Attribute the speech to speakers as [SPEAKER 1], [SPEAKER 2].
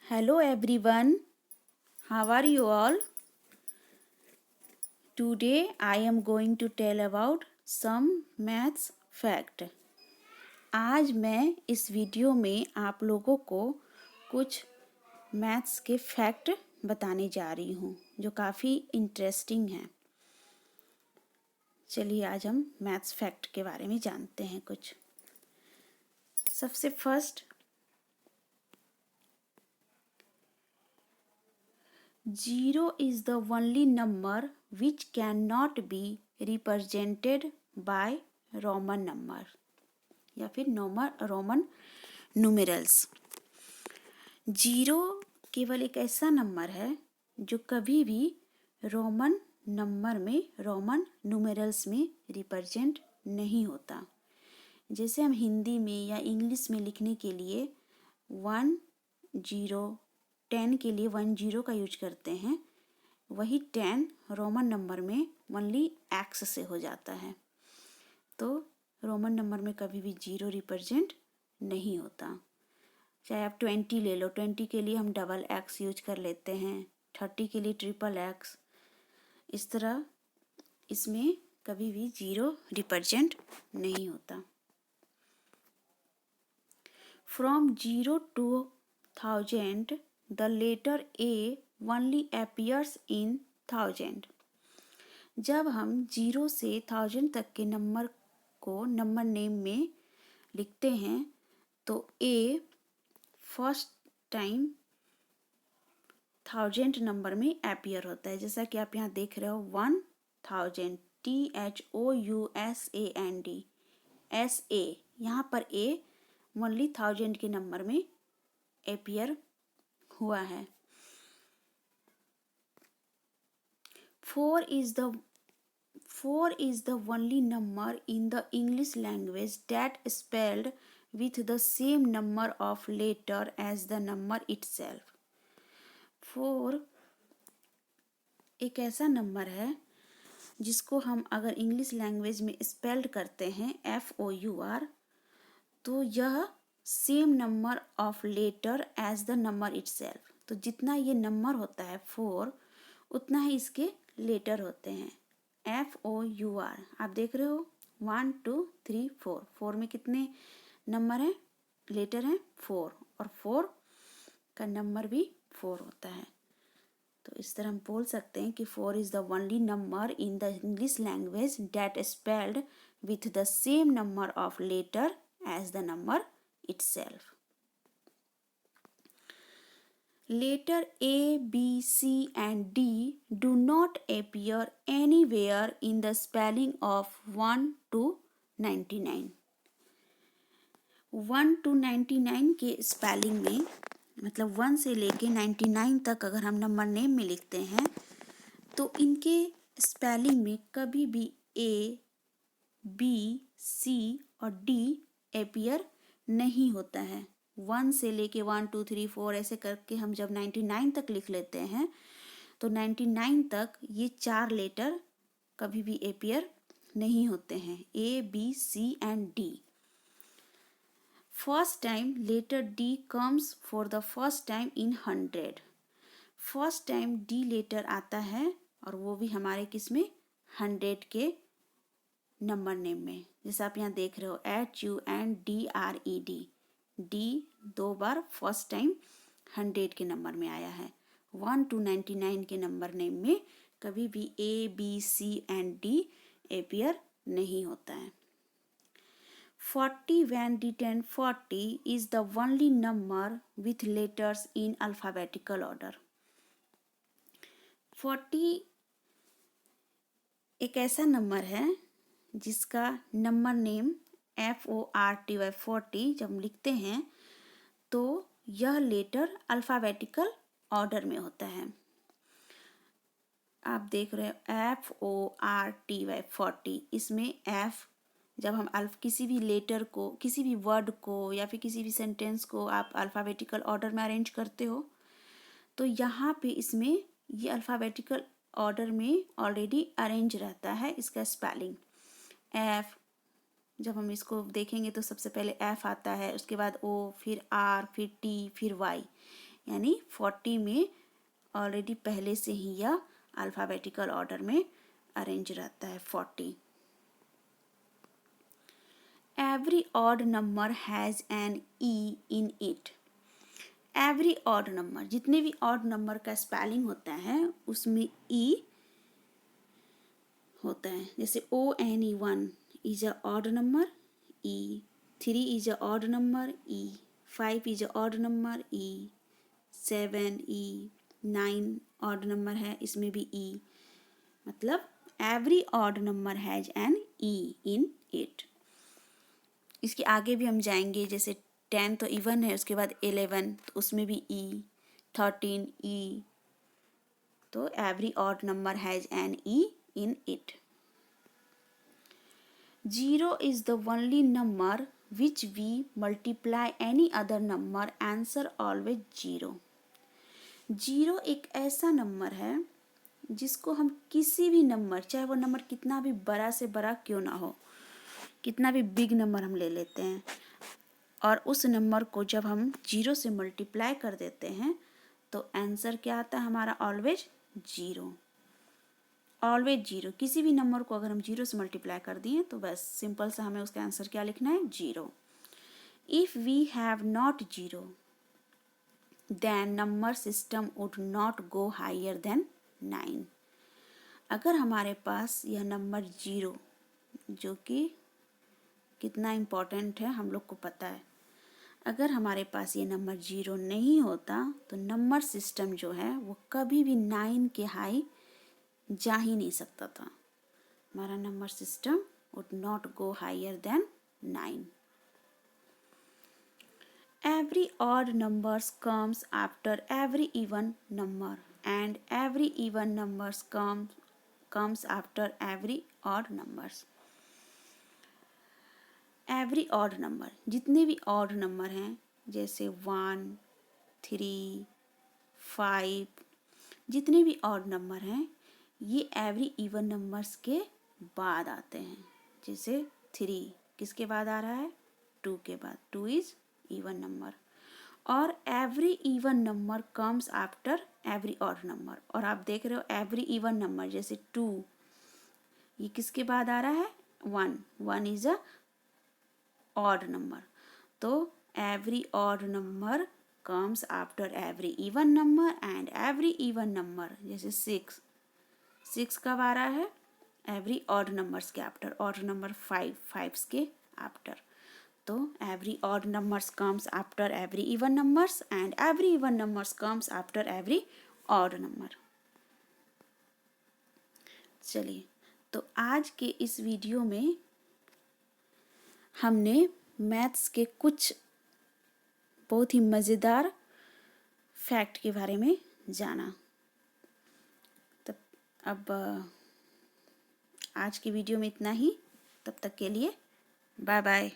[SPEAKER 1] Hello everyone, how are you all? Today I am going to tell about some maths fact. आज मैं इस video में आप लोगों को कुछ मैथ्स के फैक्ट बताने जा रही हूँ जो काफ़ी इंटरेस्टिंग हैं। चलिए आज हम मैथ्स फैक्ट के बारे में जानते हैं कुछ। सबसे first, 0 is the only number which cannot be represented by Roman number या फिर रोमन न्यूमेरल्स। 0 केवल एक ऐसा नंबर है जो कभी भी रोमन नंबर में, रोमन न्यूमेरल्स में रिप्रेजेंट नहीं होता। जैसे हम हिंदी में या इंग्लिश में लिखने के लिए 1 0 10 के लिए 10 का यूज करते हैं, वही 10 रोमन नंबर में ओनली एक्स से हो जाता है। तो रोमन नंबर में कभी भी 0 रिप्रेजेंट नहीं होता। चाहे आप 20 ले लो, 20 के लिए हम डबल एक्स यूज कर लेते हैं, 30 के लिए ट्रिपल एक्स। इस तरह इसमें कभी भी 0 रिप्रेजेंट नहीं होता। From 0 to 1000 the letter A only appears in 1000। जब हम 0 से 1000 तक के नंबर को नंबर नेम में लिखते हैं तो A फर्स्ट टाइम 1000 नंबर में अपीयर होता है। जैसा कि आप यहाँ देख रहे हो 1000 THOUSAND SA, यहाँ पर A ओनली 1000 के नंबर में अपीयर हुआ है। 4 is the only number in the English language that spelled with the same number of letter as the number itself। 4 एक ऐसा नंबर है जिसको हम अगर इंग्लिश लैंग्वेज में स्पेल्ड करते हैं FOUR, तो यह same number of letter as the number itself. तो जितना ये नंबर होता है 4, उतना ही इसके लेटर होते हैं FOUR। आप देख रहे हो 1 2 3 4, 4 में कितने नंबर हैं, लेटर हैं 4, और 4 का नंबर भी 4 होता है। तो इस तरह हम बोल सकते हैं कि 4 is the only number in the English language that spelled with the same number of letter as the number itself। Letter A, B, C and D do not appear anywhere in the spelling of 1 to 99। 1 to 99 के spelling में, मतलब 1 से लेके 99 तक अगर हम number name में लिखते हैं तो इनके स्पेलिंग में कभी भी A, B, C और D अपीयर नहीं होता है। 1 से लेके 1 2 3 4 ऐसे करके हम जब 99 तक लिख लेते हैं तो 99 तक ये 4 लेटर कभी भी अपीयर नहीं होते हैं, A, B, C and D। First time letter D comes for the first time in 100। First time D letter आता है और वो भी हमारे किस में, 100 के नंबर नेम में। जैसे आप यहाँ देख रहे हो HUNDRED, D 2 बार फर्स्ट टाइम 100 के नंबर में आया है। 1 to 99 के नंबर नेम में कभी भी A, B, C and D appear नहीं होता है। 40 when written 40 is the only number with letters in alphabetical order। 40 एक ऐसा नंबर है जिसका नंबर नेम FORTY 40 जब हम लिखते हैं तो यह लेटर अल्फ़ाबेटिकल ऑर्डर में होता है। आप देख रहे हो FORTY 40, इसमें F जब हम किसी भी लेटर को, किसी भी वर्ड को या फिर किसी भी सेंटेंस को आप अल्फ़ाबेटिकल ऑर्डर में अरेंज करते हो तो यहाँ पे इसमें ये अल्फ़ाबेटिकल ऑर्डर में ऑलरेडी अरेंज रहता है इसका स्पेलिंग। F जब हम इसको देखेंगे तो सबसे पहले F आता है, उसके बाद O, फिर R, फिर T, फिर Y। यानी 40 में ऑलरेडी पहले से ही यह अल्फ़ाबेटिकल ऑर्डर में अरेंज रहता है 40. Every odd number has an E in it. Every odd number, जितने भी odd number का स्पेलिंग होता है उसमें E होता है. जैसे ONE 1 is a odd number, E. 3 is a odd number, E. 5 is a odd number, E. 7 E. 9 odd number है, इसमें भी E. मतलब every odd number has an E in it. इसके आगे भी हम जाएंगे. जैसे 10 तो इवन है, उसके बाद 11 तो उसमें भी E. 13 E. तो every odd number has an E in it. 0 is the only number which we multiply any other number, answer always 0. 0 एक ऐसा नंबर है जिसको हम किसी भी नंबर, चाहे वो नंबर कितना भी बड़ा से बड़ा क्यों ना हो, कितना भी बिग नंबर हम ले लेते हैं और उस नंबर को जब हम 0 से मल्टीप्लाई कर देते हैं तो आंसर क्या आता है हमारा? ऑलवेज 0. ऑलवेज 0. किसी भी नंबर को अगर हम 0 से मल्टीप्लाई कर दिए तो बस सिंपल सा हमें उसका आंसर क्या लिखना है? 0. If we have not 0 then number system would not go higher than 9. अगर हमारे पास यह नंबर 0, जो कि कितना इम्पोर्टेंट है हम लोग को पता है, अगर हमारे पास ये नंबर 0 नहीं होता तो नंबर सिस्टम जो है वो कभी भी 9 के हाई जा ही नहीं सकता था. हमारा number system would not go higher than 9. Every odd numbers comes after every even number and every even numbers comes after every odd numbers. Every odd number, जितने भी ऑड नंबर हैं जैसे 1, 3, 5, जितने भी ऑड नंबर हैं ये every even numbers के बाद आते हैं. जैसे 3 किसके बाद आ रहा है? 2 के बाद. 2 इज इवन नंबर. और every even number comes after every odd number. और आप देख रहे हो एवरी इवन नंबर जैसे 2, ये किसके बाद आ रहा है? 1. 1 इज अ odd number. तो every odd number comes after every even number and every even number जैसे 6. 6 कब आ रहा है? every odd numbers के after. odd number 5. 5 के after. तो every odd numbers comes after every even numbers and every even numbers comes after every odd number. चलिए, तो आज के इस वीडियो में हमने मैथ्स के कुछ बहुत ही मज़ेदार फैक्ट के बारे में जाना. तब अब आज की वीडियो में इतना ही. तब तक के लिए बाय बाय.